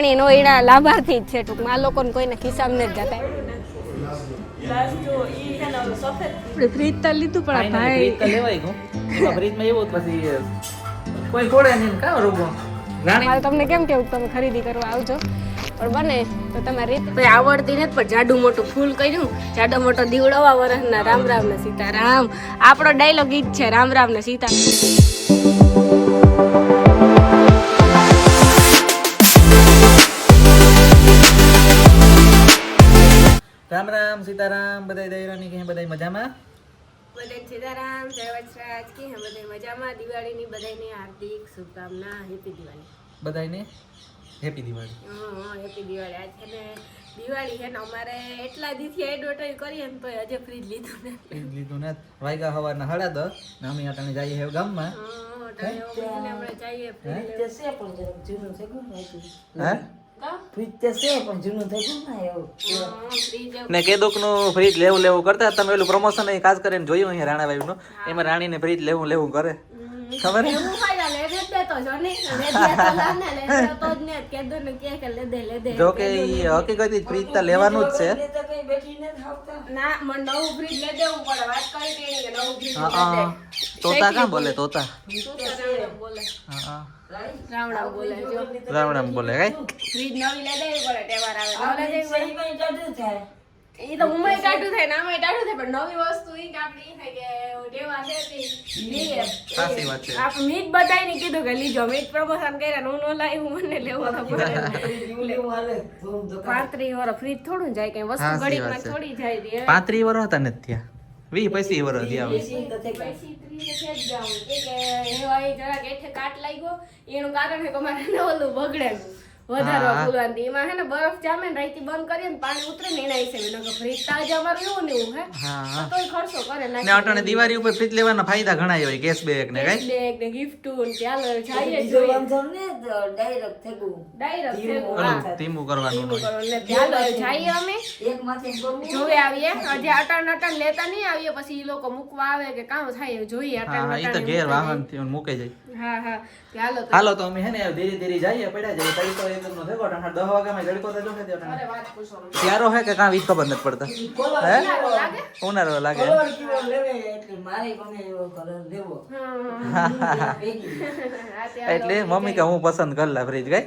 પાણી નો એના લાભાર્થી જ છે ટૂંકમાં આ લોકોને કોઈને ખિસ્સામાં નથી જતા ફ્રીજ તો લીધું પણ ભાઈ ફ્રીજ તો લેવાય ગયું એમાં ફ્રીજમાં એવું પછી કોઈ ખોડે નહીં કાં રોગો મારે તમને કેમ કેવું તમે ખરીદી કરવા આવજો પણ બને તો તમારી રીતે તો આવડતી નથી પણ જાડું મોટું ફૂલ કર્યું જાડો મોટો દીવડવા વરસના રામ રામ ને સીતારામ આપણો ડાયલોગ ઈ જ છે રામ રામ ને રામ રામ સીતારામ બધાય દૈરાની કે બધાય મજામાં બધાય સીતારામ જય વચરાજ કે બધાય મજામાં દિવાળીની બધાયને હાર્દિક શુભકામના હેપી દિવાળી બધાયને હેપી દિવાળી હા હેપી દિવાળી આજ છે ને દિવાળી છે ને અમારે એટલા દીથી એડવર્ટાઈઝ કરીએ ને તોય હજે ફ્રીજ લીધું ને ફ્રીજ લીધું ને વાયગા હવારના 10:30 ને અમે અટાણે જઈએ હે ગામમાં આપણે જઈએ ને કેદુક નું ફ્રીજ લેવું કરતા તમે પેલું પ્રમોશન ખાસ કરીને જોયું અહીંયા રાણાભાઈ નું એમાં રાણીને ફ્રીજ લેવું કરે ખબર જો કે હકીકત ફ્રીજ તો લેવાનું જ છે તોતા કાં બોલે તોતા રામ રામ બોલે કઈ ફ્રીજ નવી લે દેવી પડે તહેવાર આવે ઈ તો ઉમય ટાટું થાય નામે ટાટું થાય પણ નવી વસ્તુ ઈ કે આપણે ઈ થાય કે દેવા છે તી સાચી વાત છે આપ મીટ બધાઈને કીધું કે લીજો મીટ પ્રમોશન કર્યા હું નો લાવી હું મને લેવો તો પડે 35 વર્ષ ફ્રીજ થોડું જાય કે વસ્તુ ઘડીકમાં થોડી જાય રે 35 વર્ષ હતા નથી થયા 20-25 વર્ષ થયા કાટ લાગ્યો એનું કારણ છે કે અમારે ઓલું બગડે વધારવા ફૂલવાથી એમાં હે ને બરફ જામે ને રાઈતી બંધ કરીએ ને પાણી ઉતરે ને એના હિસાબે નકર ફ્રીજ તાજ અમારું એવું ને એવું હે તોય ખર્ચો કરે ને અટાણે દિવાળી ઉપર ફ્રીજ લેવાના ફાયદા ઘણા હોય કેશ બેક ને કઈ બેગ ને ગિફ્ટ ને ચાલો જઈએ જોઈએ ડાયરેક્ટ ધીમું કરવાનું ને ચાલો જઈએ અમે જોઈ આવીએ હજી અટાણ લેતા નહીં આવીએ પછી ઈ લોકો મૂકવા આવે કે કામ થાય જોઈએ અટાણ ઈ તો ઘેર વાહન થી મૂકે જાય હા હાલો તો અમે હે ને ધીરે ધીરે જઈએ પડ્યા જઈએ તડકો એકદમ નો થયો 10 વાગ્યામાં તડકો તો જો કે અરે વાત પૂછો ત્યારો હે કે કાં ઈ ખબર નથી પડતા હે ઉનાળો લાગે એટલે મમ્મી કે હું પસંદ કરલા ફ્રીજ ગઈ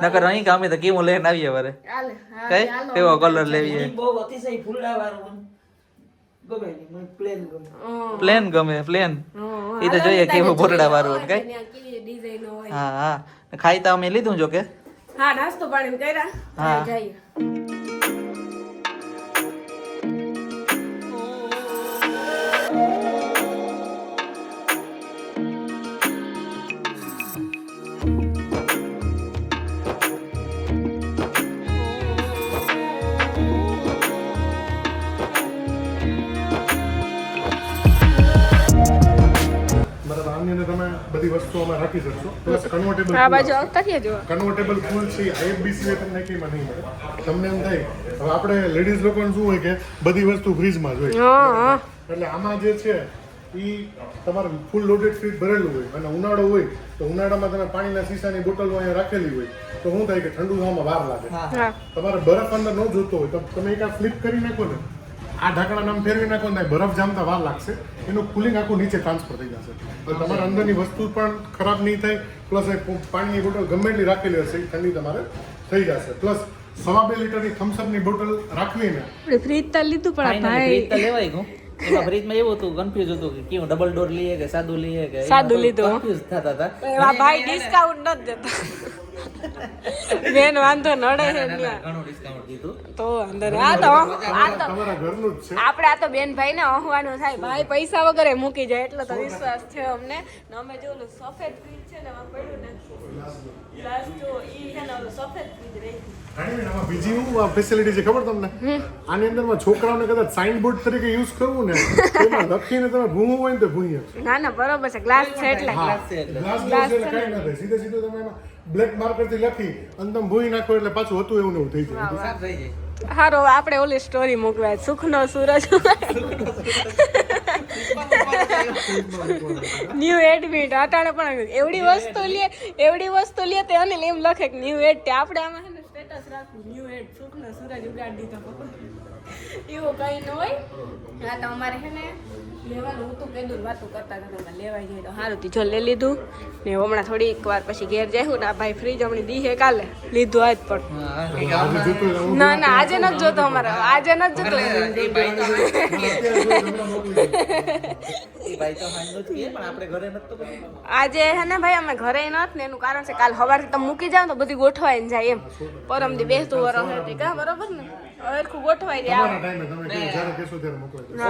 નકર અહીં કે અમે તો કેવું લઈને આવીએ વરે કઈ કેવો કલર લેવીએ પ્લેન ગમે પ્લેન ઈ તો જોઈએ કેવું બોરડા વાળું કઈ હા ખાઈ તો અમે લીધું જો કે હા નાસ્તો પાણી કર્યા હા જઈએ બધી વસ્તુ અમે રાખી શકશો પ્લસ કન્વર્ટેબલ આ બાજુ આવતા રહ્યા જો કન્વર્ટેબલ ફૂલ છે IFBC તમને કઈમાં નહીં મળે તમને એમ થાય હવે આપણે લેડીઝ લોકોને શું હોય કે બધી વસ્તુ ફ્રીજમાં જ હોય એટલે આમાં જે છે ઈ તમારે ફૂલ લોડેડ ફ્રીજ ભરેલું હોય અને ઉનાળો હોય તો ઉનાળામાં તમે પાણીના શીશાની બોટલો અહીંયા રાખેલી હોય તો શું થાય કે ઠંડુ થવામાં વાર લાગે તમારે બરફ અંદર ન જોતો હોય તો તમે એક આ ફ્લિપ કરી નાખો ને આ ઢાંકણા નામ ફેરવી નાખો ને બરફ જામતા વાર લાગશે એનું કુલિંગ આખું નીચે ટ્રાન્સફર થઈ જશે તો તમારા અંદરની વસ્તુ પણ ખરાબ નહીં થાય પ્લસ પાણીની બોટલ ગમે એટલી રાખેલી હશે ઠંડી તમારે થઈ જશે પ્લસ 2.5 લીટરની થમ્સઅપની બોટલ રાખવી ને ફ્રીજ તો લીધું પણ ભાઈ ફ્રીજ તો લેવાય ગયું એમાં ફ્રીજમાં એવું હતું કન્ફ્યુઝ હતું કે કેવું ડબલ ડોર લઈએ કે સાદું લઈએ કે સાદું લીધું કન્ફ્યુઝ થતા હતા એવા ભાઈ ડિસ્કાઉન્ટ નથી દેતા બેન વાંધો નડે છે ઘણું ડિસ્કાઉન્ટ દીધું તો અંદર આ તો તમારા ઘરનું જ છે આપણે આ તો બેન ભાઈ ને અહવાનું થાય ભાઈ પૈસા વગર મૂકી જાય એટલો તો વિશ્વાસ છે અમને ને અમે જો ઓલું સફેદ ફ્રીજ છે ને આમાં પડ્યું ને ગ્લાસ જો ઈ છે ને ઓલું સફેદ ફ્રીજ રહી આમાં બીજી હું ફેસિલિટી છે ખબર તમને આની અંદરમાં છોકરાઓને કદાચ સાઇન બોર્ડ તરીકે યુઝ કરવું ને એમાં લખીને તમે ભૂંવું હોય ને તો ભૂંઈ શકશો ના ના બરોબર છે ગ્લાસ છે એટલે ગ્લાસ એટલે કઈ ના થાય સીધે સીધું તમે એમાં બ્લેક માર્કર થી લખી અને તમે ભૂંઈ નાખો એટલે પાછું હતું એવું ને એવું થઈ જાય હારો આપણે ઓલી સ્ટોરી મોકલાય સુખનો સૂરજ ન્યુ એડમિટ અટાણે પણ એવડી વસ્તુ લે તે અને એમ લખે કે ન્યુ એડ તે આપણે આમાં હે ને સ્ટેટસ રાખવું ન્યુ એડ સુખનો સૂરજ ઉગાડી દીધો એવું કઈ ન હોય હા તો અમારે હે ને લેવાનું હતું કેદું વાતું કરતા કરતા લેવાઈ જાય તો સારું તી જો લઈ લીધું ને હમણાં થોડીક વાર પછી ઘેર જાયું ને આ ભાઈ ફ્રીજ હમણાં દીહે કાલે લીધું આજ પણ ના ના આજે નથી જોતો અમારે આજે નથી જોતો આજે હે ને ભાઈ અમે ઘરે નથી ને એનું કારણ છે કાલ સવારથી તમે મૂકી જાવ તો બધી ગોઠવાઈને જાય એમ પરમદી બેસતું વરસ હતી કા બરોબર ને હરખું ગોઠવાઈ દે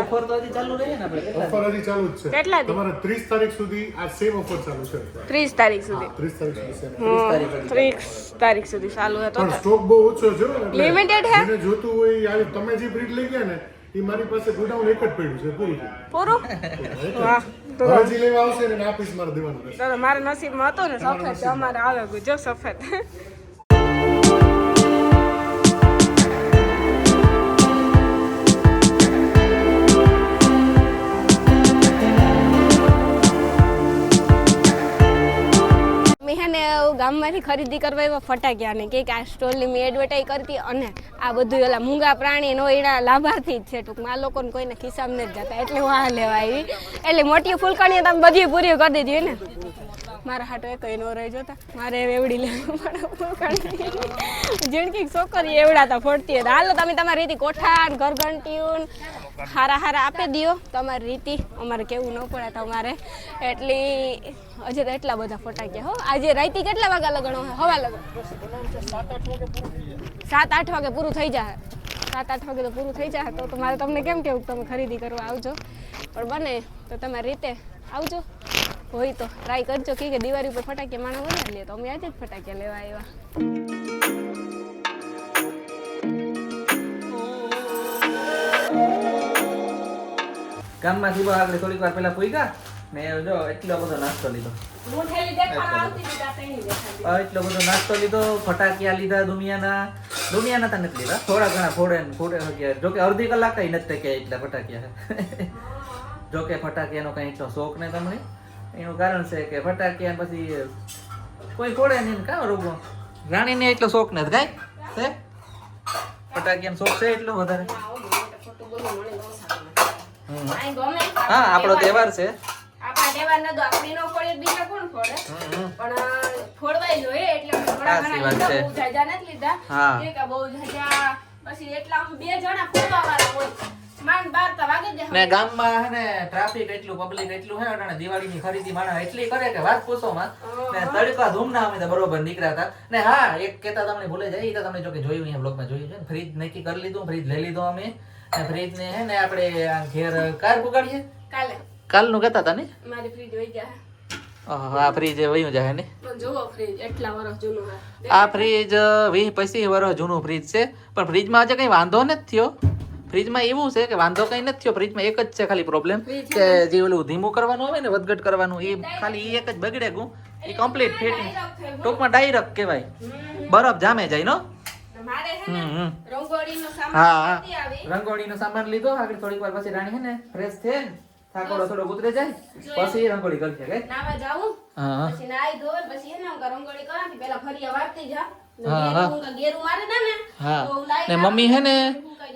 ઓફર તો હજી ચાલુ રહે ને આપણે ઓફર હજી ચાલુ જ છે કેટલા દી તમારે 30 તારીખ સુધી આ સેમ ઓફર ચાલુ છે 30 તારીખ સુધી 30 તારીખ સુધી 30 તારીખ સુધી ચાલુ હતો પણ સ્ટોક બહુ ઓછો છે ને લિમિટેડ હે જેને જોતું હોય આવી તમે જે બ્રીડ લઈ ગયા ને એ મારી પાસે ગોડાઉન એક જ પડ્યું છે પૂરું વાહ હવે જે લેવા આવશે ને આ પીસ મારે દેવાનું રહેશે તો મારા નસીબમાં હતો ને સફેદ તો અમારે આવે જો સફેદ ગામમાંથી ખરીદી કરવા એવા ફટાક્યા ને કે આ સ્ટોલની મેં એડવર્ટાઈઝ કરતી અને આ બધું ઓલા મૂંગા પ્રાણી નો એના લાભાર્થી જ છે ટૂંકમાં આ લોકોને કોઈને ખિસ્સામાં નથી જતા એટલે હું આ લેવા આવી એટલે મોટી ફૂલકણીઓ તમે બધી પૂરી કરી દીધી ને મારા હાટો એક નો રહી જોતા મારે એવડી લેવું પડે ફૂલકણી જીણકી છોકરી એવડાતા ફોડતી હતા હાલો તમે તમારી રીતે કોઠા ઘરઘંટીયું હારા હારા આપી દો તમારી રીતિ અમારે કેવું ન પડે તમારે એટલી હજી તો એટલા બધા ફટાક્યા હો આજે રાઈતી કેટલા વાગ્યા લગણો હવા લગન 7-8 વાગે પૂરું થઈ જાય 7-8 વાગે તો પૂરું થઈ જાય તો મારે તમને કેમ કેવું તમે ખરીદી કરવા આવજો પણ બને તો તમારી રીતે આવજો હોય તો ટ્રાય કરજો કે દિવાળી ઉપર ફટાકિયા માણા વધારે લે તો અમે આજે જ ફટાકિયા લેવા આવ્યા ગામમાં જીવો આગળ થોડીક વાર પહેલા પૂગ્યા ને જો એટલો બધો નાસ્તો લીધો એટલો બધો નાસ્તો લીધો ફટાકિયા લીધા દુનિયાના તો નથી લીધા થોડા ઘણા ફોડે જોકે અડધી કલાક કઈ નથી ટક્યા એટલા ફટાકિયા જોકે ફટાકિયાનો કઈ એટલો શોખ ને તમને એનું કારણ છે કે ફટાકિયા પછી કોઈ ફોડે નહીં કાં રોગો રાણીને એટલો શોખ નથી કાંઈ છે ફટાકિયાનો શોખ છે એટલો વધારે હા આપણો તહેવાર છે આપણા તહેવાર ના તો આપણી નો ફોડે બીજા કોણ ફોડે પણ ફોડવાય જોઈએ એટલે થોડા ઘણા બહુ જાજા નથી લીધા એક બહુ જાજા પછી એટલા બે જણા ફોડવા વાળા હોય માંડ 12 વાગે જ ને ગામમાં હે ને ટ્રાફિક એટલું પબ્લિક એટલું હે અને દિવાળીની ખરીદી માણા એટલી કરે કે વાત પૂછો માં ને તડકા ધૂમના અમે તો બરોબર નીકળ્યા હતા ને હા એક કેતા તમને ભૂલે જાય તો તમને જો કે જોયું અહીંયા બ્લોગમાં જોયું છે ફ્રીજ નક્કી કરી લીધું ફ્રીજ લઈ લીધો અમે ને ફ્રીજ ને હે ને આપણે ઘેર કાર પુગાડીએ કાલનું કહેતા હતા ને મારી ફ્રીજ વઈ જાય આ ફ્રીજ વયું જાય ને જોવો ફ્રીજ એટલા વર્ષ જૂનું છે આ ફ્રીજ 20-25 વર્ષ જૂનું ફ્રીજ છે પણ ફ્રીજમાં આજે કઈ વાંધો નથી થયો ફ્રીજમાં એવું છે કે વાંધો કઈ નથી થયો ફ્રીજમાં એક જ છે ખાલી પ્રોબ્લેમ કે જે ઓલું ધીમું કરવાનું હોય ને વધઘટ કરવાનું એ ખાલી એક જ બગડે ગયું એ કમ્પ્લીટ ફિટિંગ ટૂંકમાં ડાયરેક્ટ કહેવાય બરફ જામે જાય નો રંગોળીનો સામાન લીધો આગળ થોડીક વાર પછી રાણી હે ને ફ્રેશ થઈને થાકોડો થોડો ઉતરે જાય પછી રંગોળી કરશે કે નાવા જાવું પછી નાઈ ધોઈ પછી એને હું રંગોળી કરાતી પહેલા ફરિયા વાળતી જા ગેરું મારે દે ને તો ને મમ્મી હે ને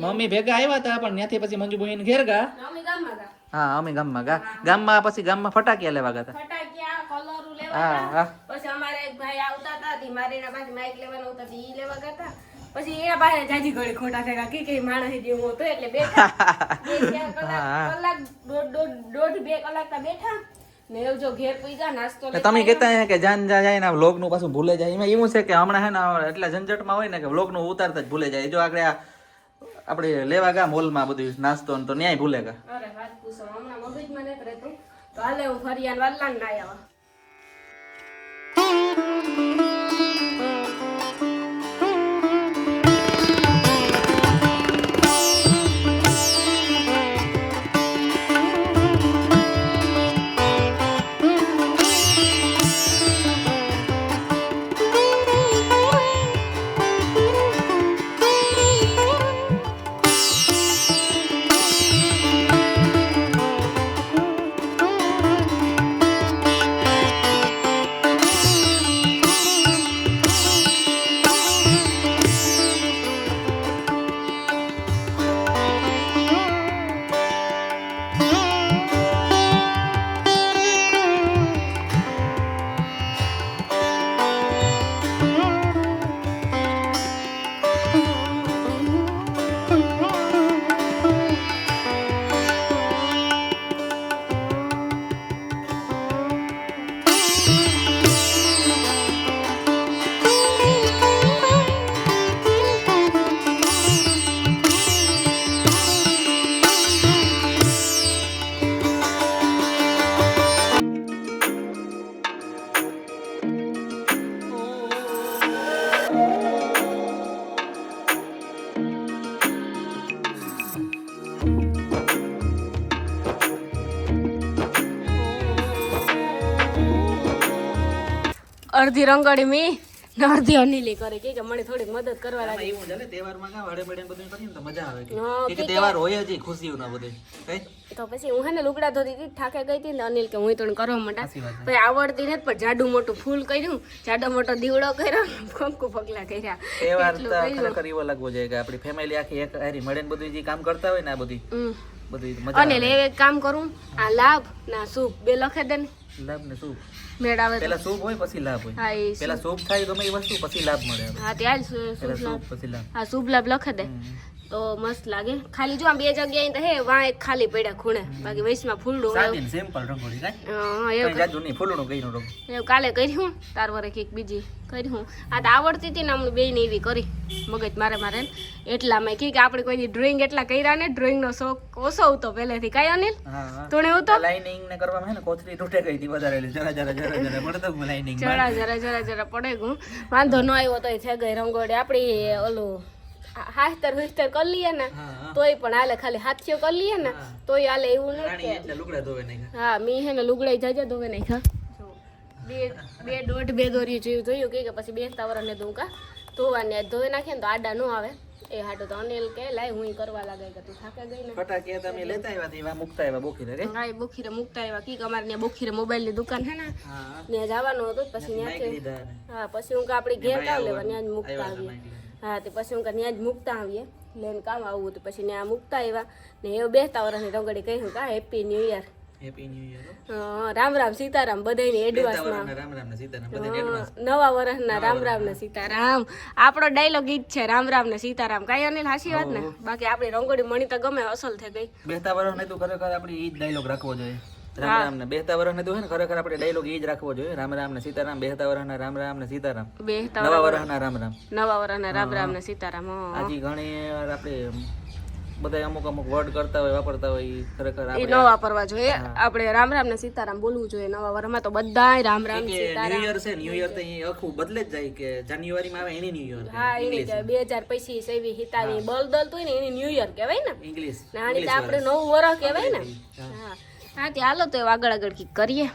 મમ્મી ભેગા આવ્યા હતા પણ ત્યાંથી પછી મંજુ બોઈને ઘેર ગા અમે ગામમાં ગા હા અમે ગામમાં ગા ગામમાં પછી ગામમાં ફટાકિયા લેવા ગયા ફટાકિયા કલરો લેવા ગયા પછી અમારે એક ભાઈ આવતા હતા તી મારીના પાસે માઈક લેવાનો હતા તી ઈ લેવા ગયા હતા પછી એના પાસે જાજી ઘડી ખોટા થયા કે માણસ જેવું હતો એટલે બેઠા 2 કલાક દોઢ 2 કલાક તા બેઠા ને એવું જો ઘેર પીગા નાસ્તો લે તમે કહેતા હે કે જાન જાય ને વ્લોગ નું પાછું ભૂલે જાય એમાં એવું છે કે હમણાં હે ને એટલા ઝંઝટમાં હોય ને કે વ્લોગ નું ઉતારતા જ ભૂલે જાય જો આગળ આપણે લેવા ગયા મોલમાં બધું નાસ્તો તો ન્યાય ભૂલે ગયા અરે વાત પૂછો હમણાં મગજમાં નથી રહેતું તો હાલે હું ફરિયાન વાલ્લાન ના આવ્યા અડધી રંગોળી મી ને અડધી અનિલી કરે કે મને થોડીક મદદ કરવા લાગે. એવું છે ને તહેવારમાં કાં વડે બડે બધું કરીએ ને તો મજા આવે હા, કે તહેવાર હોય જ ખુશીઓના બધું કઈ તો પછી હું હે ને લુગડા ધોતી હતી થાકે ગઈ હતી ને અનિલ કે હું થોડું કરવા માંડા સાચી વાત છે. પછી આવડતી નથી પણ જાડું મોટું ફૂલ કર્યું, જાડો મોટો દીવડો કર્યો, કંકુ પગલા કર્યા. તહેવાર એટલું તો કર્યું. ખરેખર એવો લાગવો જોઈએ કે આપણી ફેમિલી આખી એક હારી મળે ને બધું જે કામ કરતા હોય ને આ બધી હમ. બધું મજા અનિલ આવે. એક કામ કરું આ લાભ ના શુભ બે લખે દે ને લાભ ને શું મેળાવે તો. પેલા શુભ હોય પછી લાભ હોય. હા એ પેલા શુભ થાય ગમે એ વસ્તુ પછી લાભ મળે આપણે. હા ત્યાં પેલા શુભ લાભ શુભ પછી લાભ. હા શુભ લાભ લખે દે તો મસ્ત લાગે. ખાલી જો આમ બે જગ્યાએ તો હે વાં એક ખાલી પડ્યા ખૂણે, બાકી વૈશમાં ફૂલડું સાદી ને સિમ્પલ રંગોળી કાંઈ એવું કઈ જાદુ નહીં ફૂલનું કઈનું રંગ. એવું કાલે કર્યું તાર વરે કંઈક બીજી કર્યું. આ તો આવડતી હતી ને અમને બેયને એવી કરી મગજ મારે ને એટલામાં કે આપણે કોઈ ડ્રોઈંગ એટલા કર્યા ને ડ્રોઈંગનો શોખ ઓછો હતો પહેલેથી. કાંઈ અનિલ હા હા તું એવું તો લાઇનિંગ ને કરવામાં હે ને કોથળી તૂટે ગઈ હતી વધારે એટલે જરા પડતો લાઇનિંગ જરા પડે ગયું. વાંધો ન આવ્યો તોય થઈ ગઈ રંગોળી આપણી. ઓલું હાસ્તર હુસ્તર કરી લઈએ ને તોય પણ હાલે, ખાલી હાથીઓ કરી લઈએ ને તોય હાલે એવું રાણી નથી. એટલે લુગડા ધોવે નહીં. હા મી હે ને લુગડાઈ જાજે ધોવે નહીં ખા બે દોઢ બે દોરી જેવું જોયું કે પછી બેસતા વરને દઉં કા ધોવાને ધોઈ નાખીએ ને તો આડા ન આવે એ હાટો તો અનિલ કે લાય હું કરવા લાગે કે તું થાકે ગઈ ને. ફટાકિયા તમે લેતા આવ્યા હતી એવા મુકતા આવ્યા બોખીને રે. હા એ બોખીરે મુકતા આવ્યા કી અમારે ત્યાં બોખીરે મોબાઈલની દુકાન છે ને હા ત્યાં જવાનું હતું પછી માઈક ત્યાંથી લીધા ને. હા પછી હું કે આપણી ઘેર કામ લેવા ત્યાં જ મુકતા આવ્યા આવીએ. માઈક લીધા. હા તે પછી હું કે ત્યાં જ મુકતા આવીએ લઈને કામ આવું હતું પછી ત્યાં મુકતા આવ્યા ને એવું બેસતા વર્ષની રંગડી કહ્યું કા happy new year. Happy new year. Ram Ram Sitaram બધાની એડવાન્સમાં. રામ રામ ને સીતારામ બધાને એડવાન્સ. નવા વર્ષના રામ રામ ને સીતારામ. આપણો ડાયલોગ ઈ જ છે રામ રામ ને સીતારામ. કાંઈ અનિલ હાચી વાત ને. બાકી આપણી રંગોળી મણી તો ગમે અસલ થઈ ગઈ. બેસતા વર્ષ ને તું ખરેખર આપણે ઈ જ ડાયલોગ રાખવો જોઈએ. રામ રામ ને બેસતા વર્ષ ને તું હે ને ખરેખર આપણે ડાયલોગ ઈ જ રાખવો જોઈએ. રામ રામ ને સીતારામ. બેસતા વર્ષ ના રામ રામ ને સીતારામ. બેસતા નવા વર્ષ ના રામ રામ. નવા વર્ષના રામ રામ ને સીતારામ. આજી ઘણી વાર આપણે બધા અમુક વર્ડ કરતા હોય વાપરતા હોય ઈ ખરેખર એ આપણે ન વાપરવા જોઈએ. આપણે રામ રામ ને સીતારામ બોલવું જોઈએ નવા વર્ષમાં તો બધાય રામ રામ ન્યુ સીતારામ. યર છે ન્યુ યર તો ઈ આખું બદલે જ જાય કે જાન્યુઆરીમાં આવે એની ન્યુ યર. હા એની 2000 પછી સેવી હિતાવી બળદલ તો ને એની ન્યુ યર કહેવાય ને. ઇંગ્લિશ નાની તો આપણે નવું વર્ષ કહેવાય ને. હા હા તે હાલો તો આગળ કીક કરીએ.